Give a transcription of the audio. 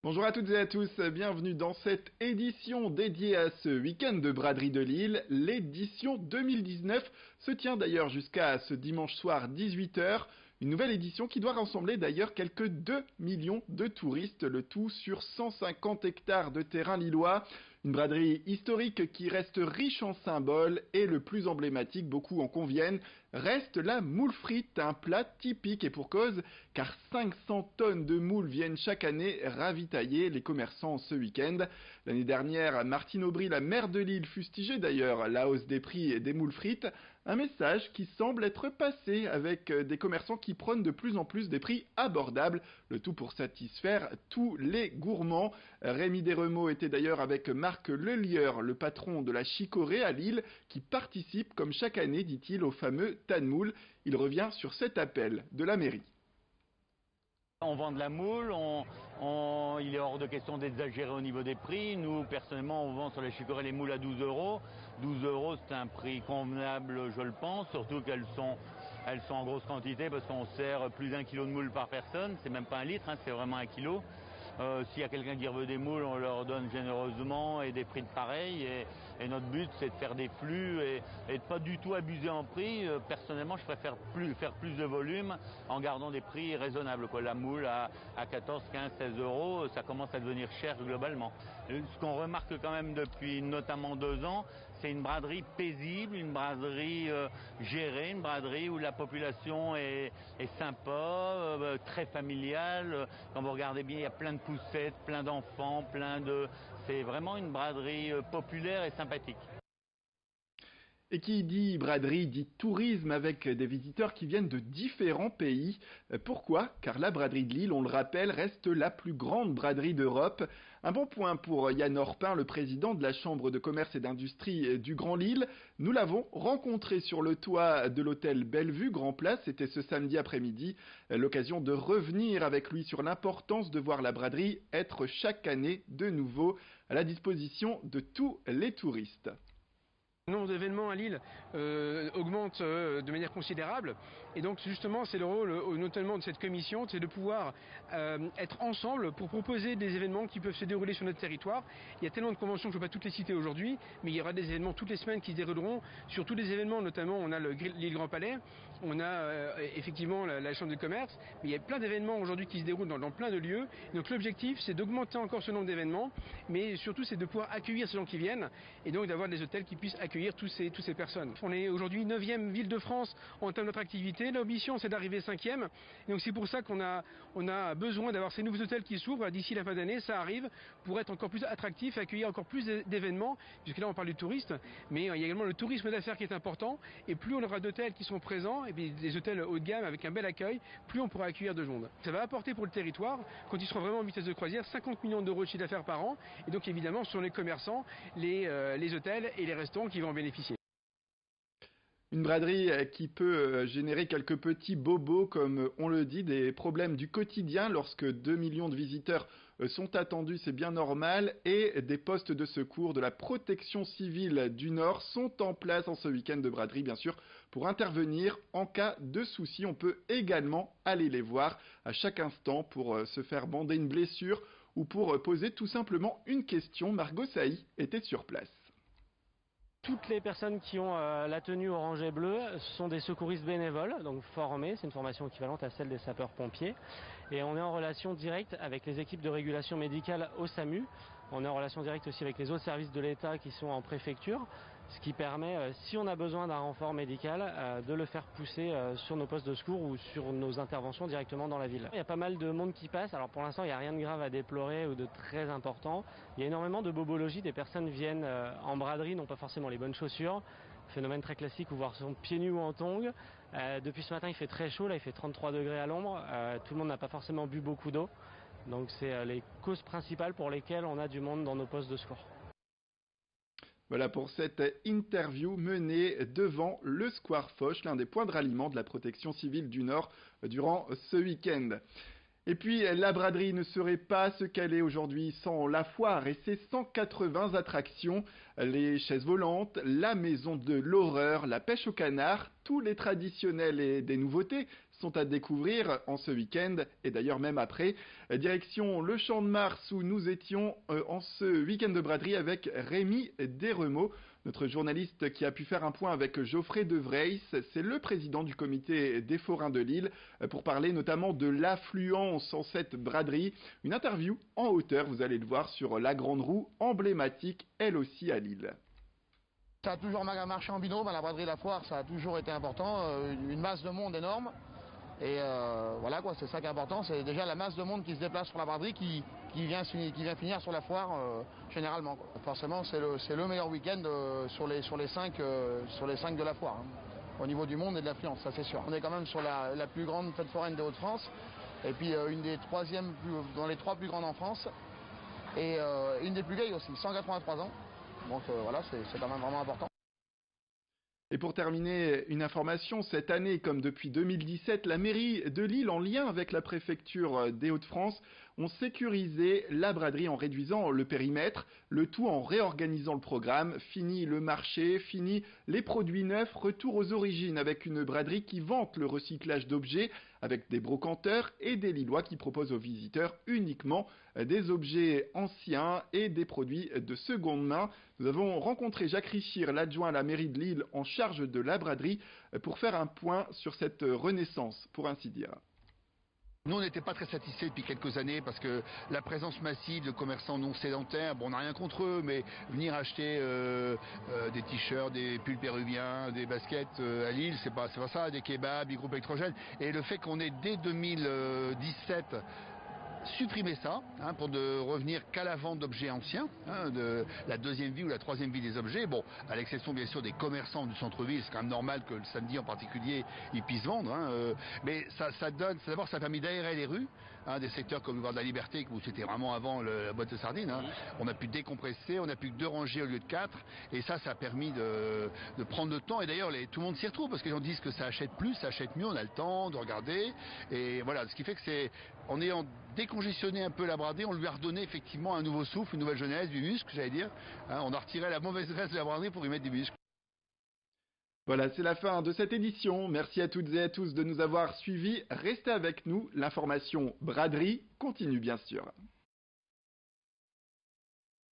Bonjour à toutes et à tous, bienvenue dans cette édition dédiée à ce week-end de braderie de Lille. L'édition 2019 se tient d'ailleurs jusqu'à ce dimanche soir 18h. Une nouvelle édition qui doit rassembler d'ailleurs quelques 2 millions de touristes, le tout sur 150 hectares de terrain lillois. Une braderie historique qui reste riche en symboles et le plus emblématique, beaucoup en conviennent, reste la moule frite, un plat typique et pour cause, car 500 tonnes de moules viennent chaque année ravitailler les commerçants ce week-end. L'année dernière, Martine Aubry, la maire de Lille, fustigeait d'ailleurs la hausse des prix des moules frites, un message qui semble être passé avec des commerçants qui prônent de plus en plus des prix abordables, le tout pour satisfaire tous les gourmands. Rémi Desremeaux était d'ailleurs avec Marc Lelieur, le patron de la Chicorée à Lille, qui participe comme chaque année, dit-il, au fameux tas de moules. Il revient sur cet appel de la mairie. On vend de la moule, il est hors de question d'exagérer au niveau des prix. Nous, personnellement, on vend sur les chicorées les moules à 12 euros. 12 euros, c'est un prix convenable, je le pense, surtout qu'elles sont en grosse quantité parce qu'on sert plus d'1 kilo de moules par personne. C'est même pas un litre, c'est vraiment 1 kilo. S'il y a quelqu'un qui veut des moules, on leur donne généreusement et des prix de pareil. Et notre but, c'est de faire des flux et de pas du tout abuser en prix. Personnellement, je préfère faire plus de volume en gardant des prix raisonnables. La moule à 14, 15, 16 euros, ça commence à devenir cher globalement. Ce qu'on remarque quand même depuis notamment 2 ans, c'est une braderie paisible, une braderie gérée, une braderie où la population est sympa, très familiale. Quand vous regardez bien, il y a plein de poussettes, plein d'enfants, c'est vraiment une braderie populaire et sympathique. Et qui dit braderie dit tourisme avec des visiteurs qui viennent de différents pays. Pourquoi? Car la braderie de Lille, on le rappelle, reste la plus grande braderie d'Europe. Un bon point pour Yann Orpin, le président de la Chambre de commerce et d'industrie du Grand Lille. Nous l'avons rencontré sur le toit de l'hôtel Bellevue Grand Place, c'était ce samedi après-midi. L'occasion de revenir avec lui sur l'importance de voir la braderie être chaque année de nouveau à la disposition de tous les touristes. Le nombre d'événements à Lille augmente de manière considérable et donc justement c'est le rôle notamment de cette commission, c'est de pouvoir être ensemble pour proposer des événements qui peuvent se dérouler sur notre territoire. Il y a tellement de conventions que je ne peux pas toutes les citer aujourd'hui, mais il y aura des événements toutes les semaines qui se dérouleront sur tous les événements, notamment on a le Lille Grand Palais, on a effectivement la Chambre de commerce, mais il y a plein d'événements aujourd'hui qui se déroulent dans plein de lieux. Donc l'objectif c'est d'augmenter encore ce nombre d'événements, mais surtout c'est de pouvoir accueillir ces gens qui viennent et donc d'avoir des hôtels qui puissent accueillir toutes ces personnes. On est aujourd'hui 9e ville de France en termes de notre activité. L'ambition c'est d'arriver 5e. Donc c'est pour ça qu'on a besoin d'avoir ces nouveaux hôtels qui s'ouvrent d'ici la fin d'année. Ça arrive pour être encore plus attractif, accueillir encore plus d'événements. Puisque là on parle du tourisme, mais il y a également le tourisme d'affaires qui est important. Et plus on aura d'hôtels qui sont présents, et puis des hôtels haut de gamme avec un bel accueil, plus on pourra accueillir de monde. Ça va apporter pour le territoire, quand ils seront vraiment en vitesse de croisière, 50 millions d'euros de chiffre d'affaires par an. Et donc évidemment ce sont les commerçants, les hôtels et les restaurants qui vont en bénéficier. Une braderie qui peut générer quelques petits bobos, comme on le dit, des problèmes du quotidien lorsque 2 millions de visiteurs sont attendus, c'est bien normal, et des postes de secours de la protection civile du Nord sont en place en ce week-end de braderie, bien sûr, pour intervenir en cas de souci. On peut également aller les voir à chaque instant pour se faire bander une blessure ou pour poser tout simplement une question. Margot Sailly était sur place. Toutes les personnes qui ont la tenue orange et bleu sont des secouristes bénévoles, donc formés, c'est une formation équivalente à celle des sapeurs-pompiers. Et on est en relation directe avec les équipes de régulation médicale au SAMU. On est en relation directe aussi avec les autres services de l'État qui sont en préfecture, ce qui permet, si on a besoin d'un renfort médical, de le faire pousser sur nos postes de secours ou sur nos interventions directement dans la ville. Il y a pas mal de monde qui passe, alors pour l'instant il n'y a rien de grave à déplorer ou de très important. Il y a énormément de bobologie, des personnes viennent en braderie, n'ont pas forcément les bonnes chaussures. Phénomène très classique où voir son pieds nus ou en tongs. Depuis ce matin il fait très chaud, là il fait 33 degrés à l'ombre, tout le monde n'a pas forcément bu beaucoup d'eau. Donc c'est les causes principales pour lesquelles on a du monde dans nos postes de secours. Voilà pour cette interview menée devant le Square Foch, l'un des points de ralliement de la protection civile du Nord durant ce week-end. Et puis la braderie ne serait pas ce qu'elle est aujourd'hui sans la foire et ses 180 attractions, les chaises volantes, la maison de l'horreur, la pêche au canard, tous les traditionnels et des nouveautés sont à découvrir en ce week-end et d'ailleurs même après. Direction le Champ de Mars où nous étions en ce week-end de braderie avec Rémi Desremeaux, notre journaliste qui a pu faire un point avec Geoffrey De Vreys. C'est le président du comité des forains de Lille pour parler notamment de l'affluence en cette braderie. Une interview en hauteur, vous allez le voir, sur la Grande Roue, emblématique elle aussi à Lille. Ça a toujours marché en binôme, à la braderie de la Foire, ça a toujours été important, une masse de monde énorme. Et voilà quoi, c'est ça qui est important, c'est déjà la masse de monde qui se déplace sur la braderie qui vient finir sur la foire généralement, quoi. Forcément c'est le meilleur week-end sur les 5 de la foire, hein, au niveau du monde et de l'affluence, ça c'est sûr. On est quand même sur la plus grande fête foraine des Hauts-de-France, et puis une des troisièmes dans les 3 plus grandes en France, et une des plus vieilles aussi, 183 ans. Donc voilà, c'est quand même vraiment important. Et pour terminer, une information, cette année, comme depuis 2017, la mairie de Lille, en lien avec la préfecture des Hauts-de-France, ont sécurisé la braderie en réduisant le périmètre, le tout en réorganisant le programme. Fini le marché, fini les produits neufs, retour aux origines avec une braderie qui vante le recyclage d'objets, avec des brocanteurs et des Lillois qui proposent aux visiteurs uniquement des objets anciens et des produits de seconde main. Nous avons rencontré Jacques Richir, l'adjoint à la mairie de Lille en charge de la braderie, pour faire un point sur cette renaissance, pour ainsi dire. Nous, on n'était pas très satisfaits depuis quelques années parce que la présence massive de commerçants non sédentaires, bon, on n'a rien contre eux, mais venir acheter des t-shirts, des pulls péruviens, des baskets à Lille, c'est pas ça, des kebabs, des groupes électrogènes. Et le fait qu'on ait dès 2017 supprimer ça, hein, pour ne revenir qu'à la vente d'objets anciens, hein, de la deuxième vie ou la troisième vie des objets, bon, à l'exception bien sûr des commerçants du centre-ville, c'est quand même normal que le samedi en particulier, ils puissent vendre, hein, mais ça donne, d'abord ça a permis d'aérer les rues, hein, des secteurs comme le Boulevard de la Liberté, où c'était vraiment avant la boîte de sardines, hein. On a pu décompresser, on a pu que 2 rangées au lieu de 4, et ça a permis de prendre le temps, et d'ailleurs tout le monde s'y retrouve, parce que les gens disent que ça achète plus, ça achète mieux, on a le temps de regarder, et voilà, ce qui fait que on est en décongestionné un peu la braderie, on lui a redonné effectivement un nouveau souffle, une nouvelle jeunesse, du muscle, j'allais dire, hein, on a retiré la mauvaise graisse de la braderie pour y mettre du muscle. Voilà, c'est la fin de cette édition. Merci à toutes et à tous de nous avoir suivis. Restez avec nous, l'information braderie continue bien sûr.